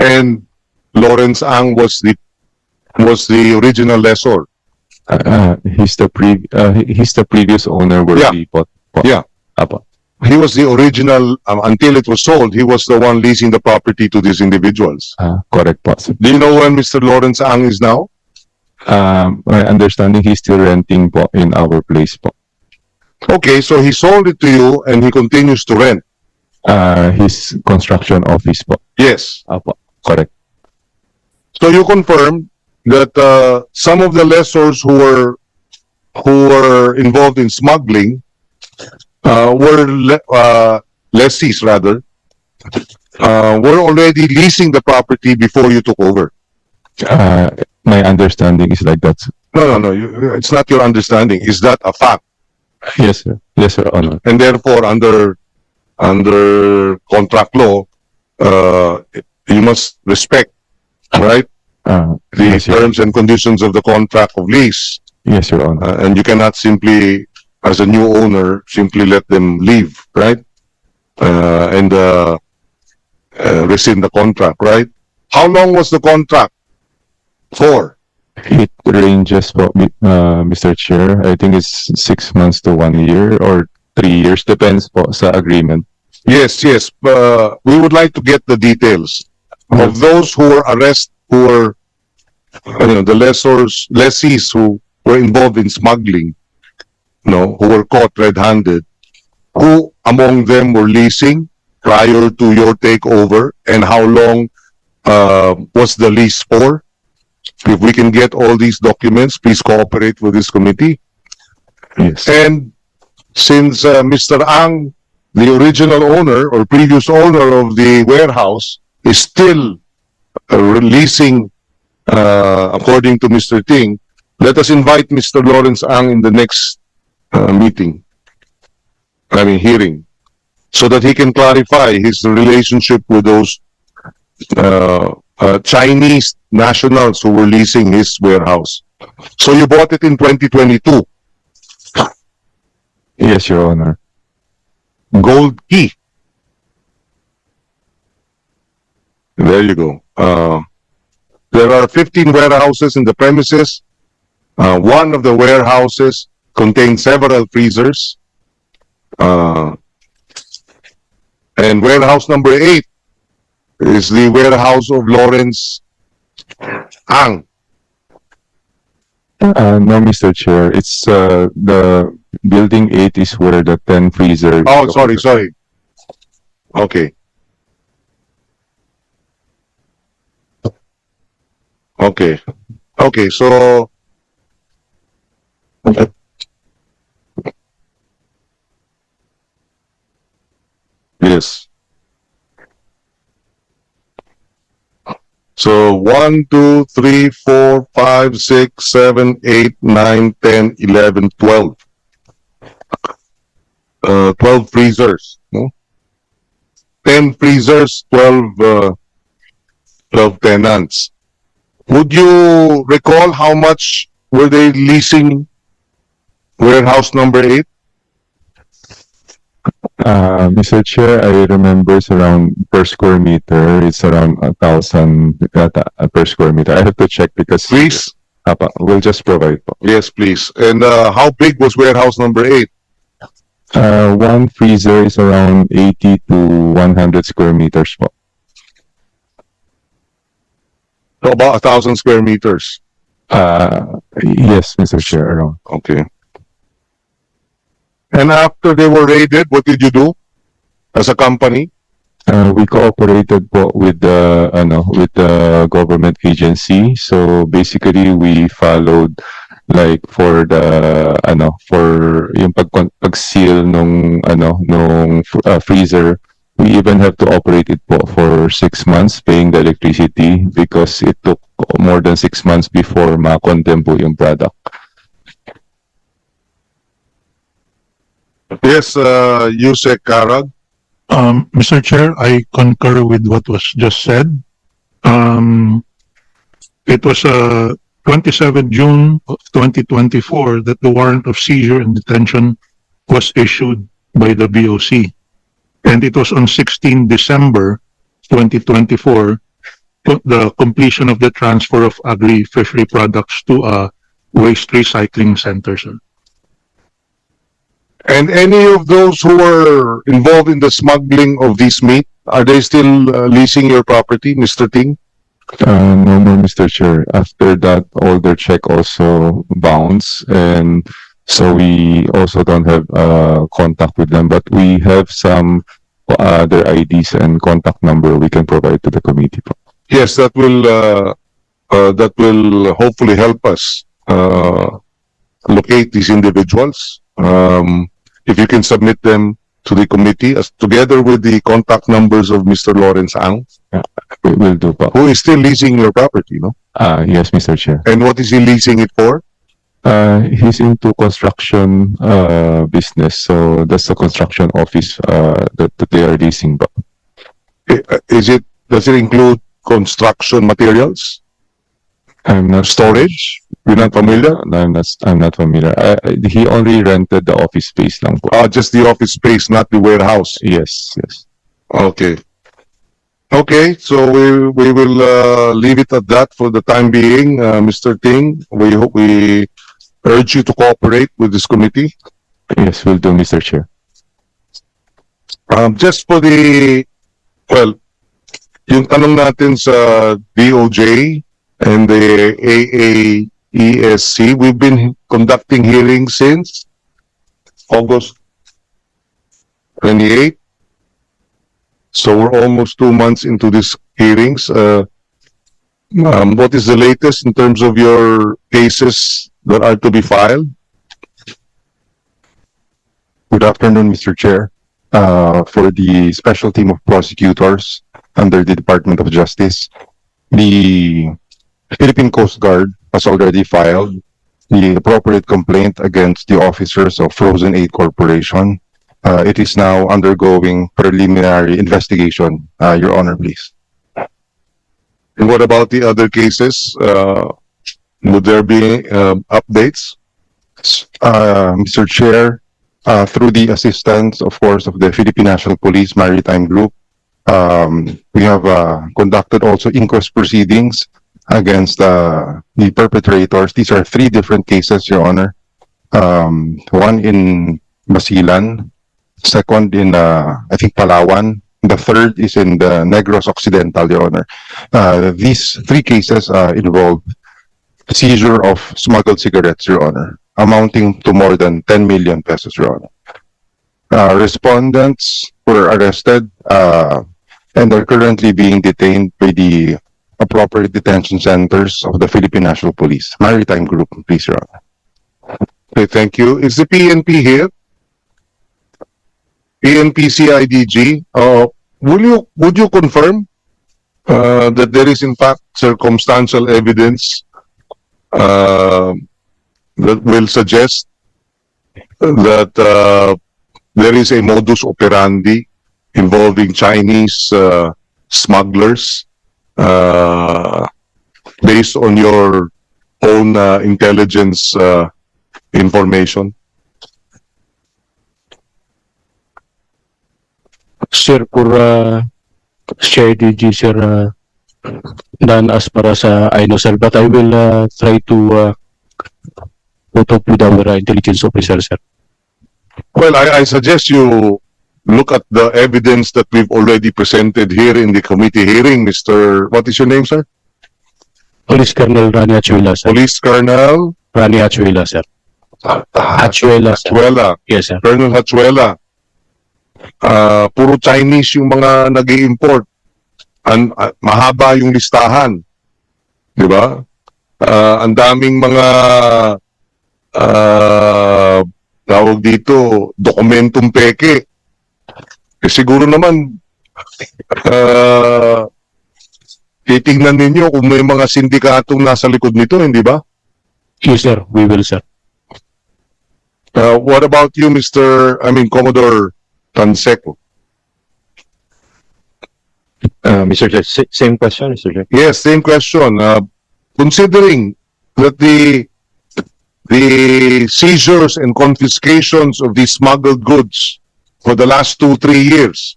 And Lawrence Ang was the original lessor. He's the previous owner where Yeah. we bought. Yeah. Apo. He was the original, until it was sold, he was the one leasing the property to these individuals. Correct po. Do you know where Mr. Lawrence Ang is now? My understanding, he's still renting po in our place po. Okay, so he sold it to you and he continues to rent. His construction office po. Yes. Apo. Correct. So you confirmed that some of the lessors who were involved in smuggling lessees rather, were already leasing the property before you took over. My understanding is like that. No. It's not your understanding. Is that a fact? Yes, sir. Yes, sir, Honor. And therefore, under contract law, you must respect, right, the Yes, sir. terms and conditions of the contract of lease. Yes, Your Honor. And you cannot simply, as a new owner, simply let them leave, right? And rescind the contract, right? How long was the contract for? It ranges po, Mr. Chair. I think it's 6 months to 1 year or 3 years. Depends po sa agreement. Yes. We would like to get the details of those who were the lessees who were involved in smuggling, who were caught red-handed. Who among them were leasing prior to your takeover, and how long was the lease for? If we can get all these documents, please cooperate with this committee. Yes. And since Mr. Ang, the original owner or previous owner of the warehouse, is still leasing, according to Mr. Ting, let us invite Mr. Lawrence Ang in the next hearing, so that he can clarify his relationship with those Chinese nationals who were leasing his warehouse. So you bought it in 2022. Yes, Your Honor. Gold key. There you go. There are 15 warehouses in the premises. One of the warehouses contains several freezers. And warehouse number 8 is the warehouse of Lawrence Ang. No, Mr. Chair. It's the building 8 is where the 10 freezer. Oh, sorry. Okay. So yes. So 1, 2, 3, 4, 5, 6, 7, 8, 9, 10, 11, 12. 12 freezers, no? 10 freezers, 12 tenants. Would you recall how much were they leasing warehouse number 8? Mr. Chair, I remember it's around per square meter. It's around 1,000 per square meter. I have to check because. Please? We'll just provide po. Yes, please. And how big was warehouse number 8? One freezer is around 80 to 100 square meters po. So about 1,000 square meters. Yes, Mr. Chair, around. Okay. And after they were raided, what did you do as a company? We cooperated po with the government agency. So basically, we followed like for yung pag-seal nung freezer. We even have to operate it po for 6 months, paying the electricity because it took more than 6 months before ma-condemn po yung product. Yes, Yusek Karag. Mr. Chair, I concur with what was just said. It was 27 June of 2024 that the warrant of seizure and detention was issued by the BOC. And it was on 16 December 2024 the completion of the transfer of agri-fishery products to a waste recycling center, sir. And any of those who were involved in the smuggling of this meat, are they still leasing your property, Mr. Ting? No more, Mr. Chair. After that, all their check also bounced, and so we also don't have contact with them. But we have some their IDs and contact number we can provide to the committee. Yes, that will hopefully help us locate these individuals. If you can submit them to the committee as together with the contact numbers of Mr. Lawrence Ang, We will do. who is still leasing your property, no? Yes, Mr. Chair. And what is he leasing it for? He's into construction business, so that's the construction office that they are leasing. But Does it include construction materials? I'm not Storage? You're not familiar? I'm not familiar. He only rented the office space lang po. Just the office space, not the warehouse. Yes. Okay. Okay, so we will leave it at that for the time being, Mr. Ting. We urge you to cooperate with this committee. Yes, will do, Mr. Chair. Just for yung tanong natin sa DOJ and the AAESC, we've been conducting hearings since August 28. So we're almost 2 months into these hearings. What is the latest in terms of your cases that are to be filed? Good afternoon, Mr. Chair. For the special team of prosecutors under the Department of Justice, the Philippine Coast Guard has already filed the appropriate complaint against the officers of Frozen Corporation. It is now undergoing preliminary investigation. Your Honor, please. And what about the other cases? Would there be updates? Mr. Chair, through the assistance, of course, of the Philippine National Police Maritime Group, we have conducted also inquest proceedings against the perpetrators. These are 3 different cases, Your Honor. One in Basilan, second in, I think, Palawan. The third is in the Negros Occidental, Your Honor. These 3 cases involve seizure of smuggled cigarettes, Your Honor, amounting to more than 10 million pesos, Your Honor. Respondents were arrested and are currently being detained by the appropriate detention centers of the Philippine National Police Maritime Group, please, Your Honor. Okay, thank you. Is the PNP here? PNP CIDG, would you confirm that there is in fact circumstantial evidence that will suggest that there is a modus operandi involving Chinese smugglers based on your own intelligence information? Sir, for CIDG, sir, done as para sa I know, sir, but I will try to put up with our intelligence officer, sir. Well, I suggest you look at the evidence that we've already presented here in the committee hearing, Mr. What is your name, sir? Police Colonel Rani Achuela, sir. Police Colonel Rani Achuela, sir. Achuela, sir. Hachuela. Yes, sir. Colonel Hachuela. Puro Chinese yung mga nag-i-import. Mahaba yung listahan. Di ba? Ang daming mga tawag dito, dokumentong peke. Siguro naman titingnan ninyo kung may mga sindikatong nasa likod nito, hindi ba? Yes, sir. We will, sir. What about you, Commodore Tanseco? Mr. Chair, same question, Mr. Chair. Yes, same question. Considering that the seizures and confiscations of these smuggled goods for the last 2-3 years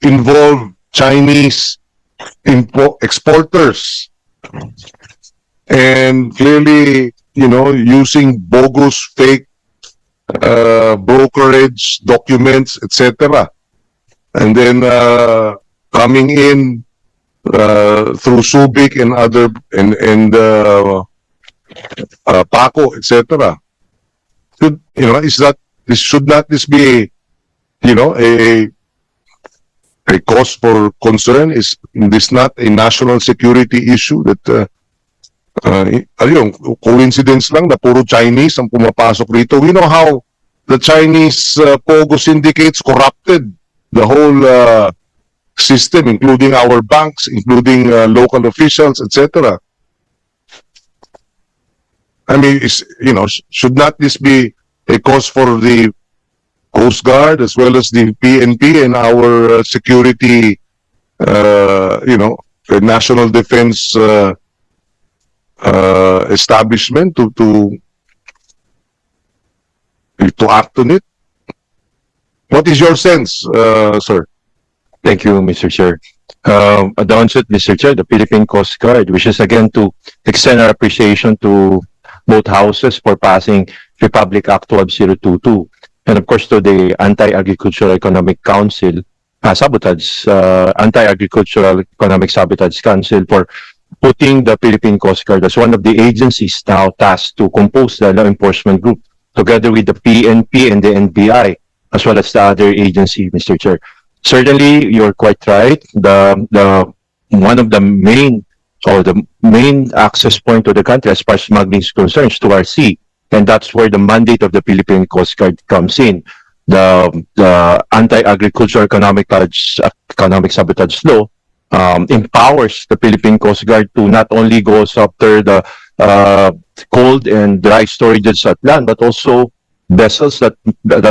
involve Chinese exporters. And clearly, using bogus, fake brokerage documents, etc. And then coming in through Subic and other and Paco, etc. Should not this be a cause for concern? Is this not a national security issue that coincidence lang na puro Chinese ang pumapasok rito? We know how the Chinese pogo syndicates corrupted the whole system, including our banks, including local officials, etc. I mean, should not this be a cause for the Coast Guard as well as the PNP and our security, national defense establishment to act on it? What is your sense, sir? Thank you, Mr. Chair. At the onset, Mr. Chair, the Philippine Coast Guard wishes again to extend our appreciation to both houses for passing Republic Act 12022, and of course to the Anti-Agricultural Economic Council, Sabotage, Anti-Agricultural Economic Sabotage Council, for putting the Philippine Coast Guard as one of the agencies now tasked to compose the law enforcement group, together with the PNP and the NBI, as well as the other agency, Mr. Chair. Certainly, you're quite right. One of the main access point to the country as far as smuggling is concerned is to our sea, and that's where the mandate of the Philippine Coast Guard comes in. The Anti-Agricultural Economic Sabotage Law empowers the Philippine Coast Guard to not only go after the cold and dry storages at land, but also vessels that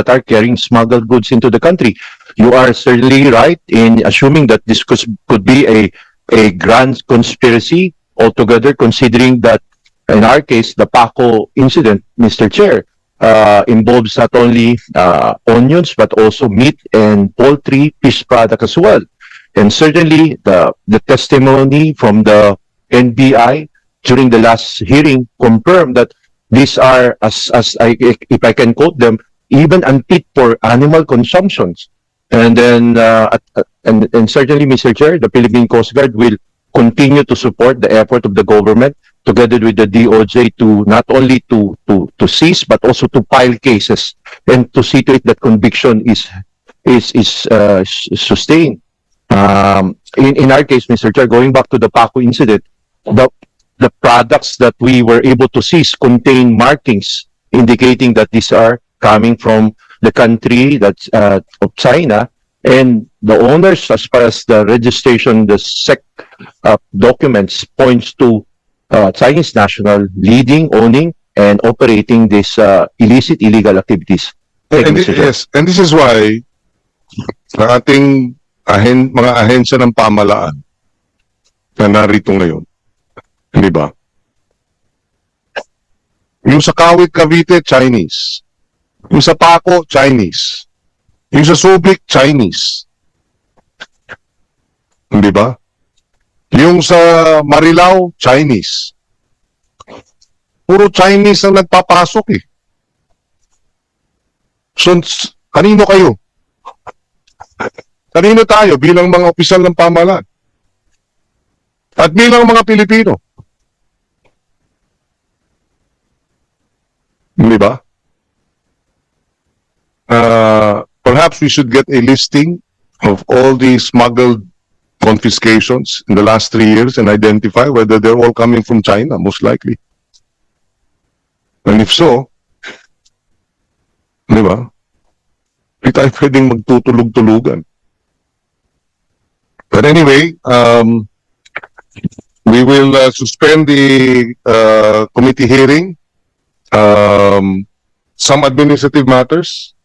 are carrying smuggled goods into the country. You are certainly right in assuming that this could be a grand conspiracy altogether, considering that in our case, the Paco incident, Mr. Chair, involves not only onions, but also meat and poultry, fish product as well. And certainly the testimony from the NBI during the last hearing confirmed that these are, if I can quote them, even unfit for animal consumptions. And then, and certainly, Mr. Chair, the Philippine Coast Guard will continue to support the effort of the government together with the DOJ to not only to seize but also to file cases and to see to it that conviction is sustained. In our case, Mr. Chair, going back to the Paco incident, the products that we were able to seize contain markings indicating that these are coming from the country that's of China, and the owners, as far as the registration, the SEC documents points to Chinese national leading, owning, and operating these illegal activities. Thank you, Mr. Chair. Yes, and this is why ang ating mga ahensya ng pamalaan na narito ngayon, di ba? Yung sa Kawit, Cavite, Chinese. Yung sa Paco, Chinese. Yung sa Subic, Chinese. Di ba? Yung sa Marilao, Chinese. Puro Chinese ang nagpapasok eh. So, kanino kayo? Kanino tayo bilang mga opisyal ng pamahalaan? At bilang mga Pilipino? Di ba? Perhaps we should get a listing of all the smuggled confiscations in the last 3 years and identify whether they're all coming from China, most likely. And if so, di ba? Hindi tayo pwedeng magtutulog-tulugan. But anyway, we will suspend the committee hearing. Some administrative matters.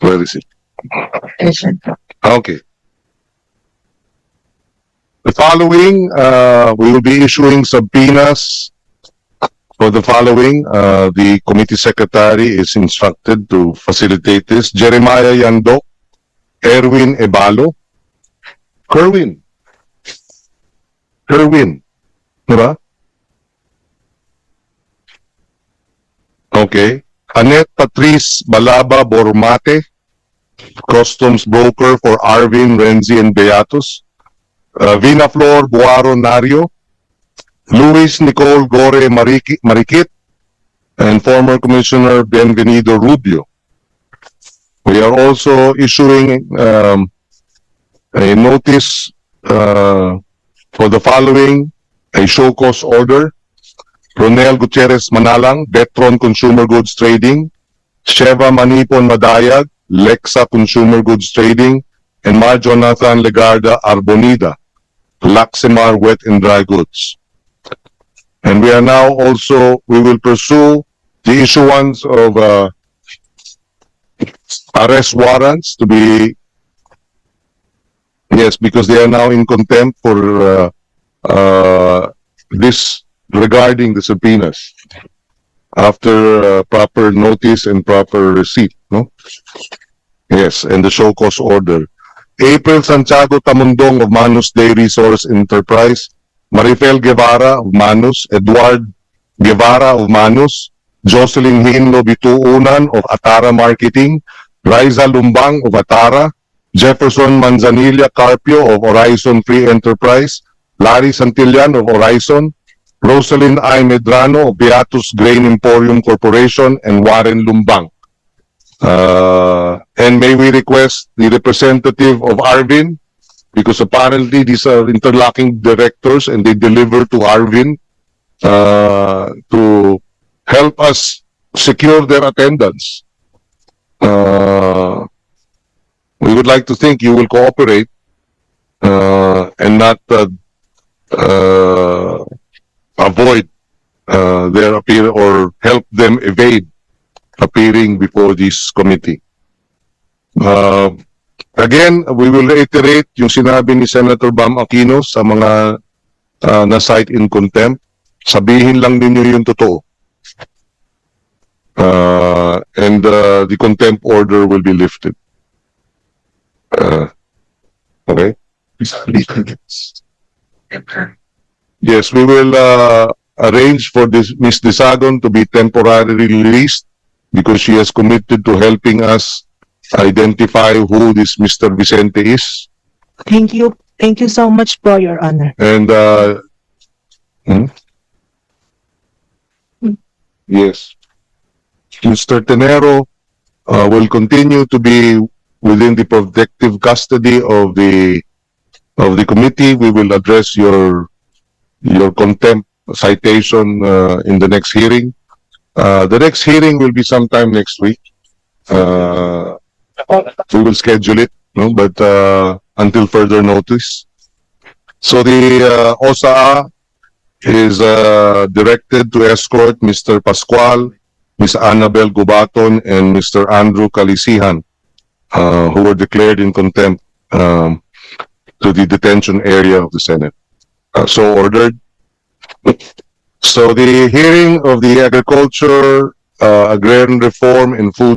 Where is it? Okay. The following, we will be issuing subpoenas For the following, the committee secretary is instructed to facilitate this. Jeremiah Yandok, Erwin Ebalo, Kerwin, diba? Okay. Annette Patrice Balaba Bormate, customs broker for Arvin, Renzi, and Beatus. Vina Flor Buaro Nario, Luis Nicole Gore Marikit, and former Commissioner Benvenido Rubio. We are also issuing a notice for the following, a show cause order. Ronel Gutierrez Manalang, Betron Consumer Goods Trading, Sheva Manipon Madayag, Lexa Consumer Goods Trading, and Mar Jonathan Legarda Arbonida, Laximar Wet and Dry Goods. And we are now also, we will pursue the issuance of arrest warrants to be, yes, because they are now in contempt for this regarding the subpoenas after proper notice and proper receipt, no? Yes, and the show cause order. April Santiago Tamundong of Manus Day Resource Enterprise, Marifel Guevara of Manus, Edward Guevara of Manus, Jocelyn Hinlo Bituunan of Atara Marketing, Riza Lumbang of Atara, Jefferson Manzanilla Carpio of Horizon Free Enterprise, Larry Santillan of Horizon, Rosalind I. Medrano of Beatus Grain Emporium Corporation, and Warren Lumbang. And may we request the representative of Arvin, because apparently these are interlocking directors and they deliver to Arvin to help us secure their attendance. We would like to think you will cooperate and not avoid their appear or help them evade appearing before this committee. Again, we will reiterate yung sinabi ni Senator Bam Aquino sa mga na-cite in contempt. Sabihin lang ninyo yung totoo. And the contempt order will be lifted. Okay? Yes, we will arrange for this Ms. Disagon to be temporarily released because she has committed to helping us identify who this Mr. Vicente is. Thank you. Thank you so much for your honor. And yes, Mr. Tenero will continue to be within the protective custody of the committee. We will address your contempt citation in the next hearing. The next hearing will be sometime next week. We will schedule it, no? But until further notice. So the OSA is directed to escort Mr. Pascual, Ms. Annabel Gubaton, and Mr. Andrew Kalisihan, who were declared in contempt to the detention area of the Senate. So ordered. So the hearing of the Agriculture, Agrarian Reform, and Food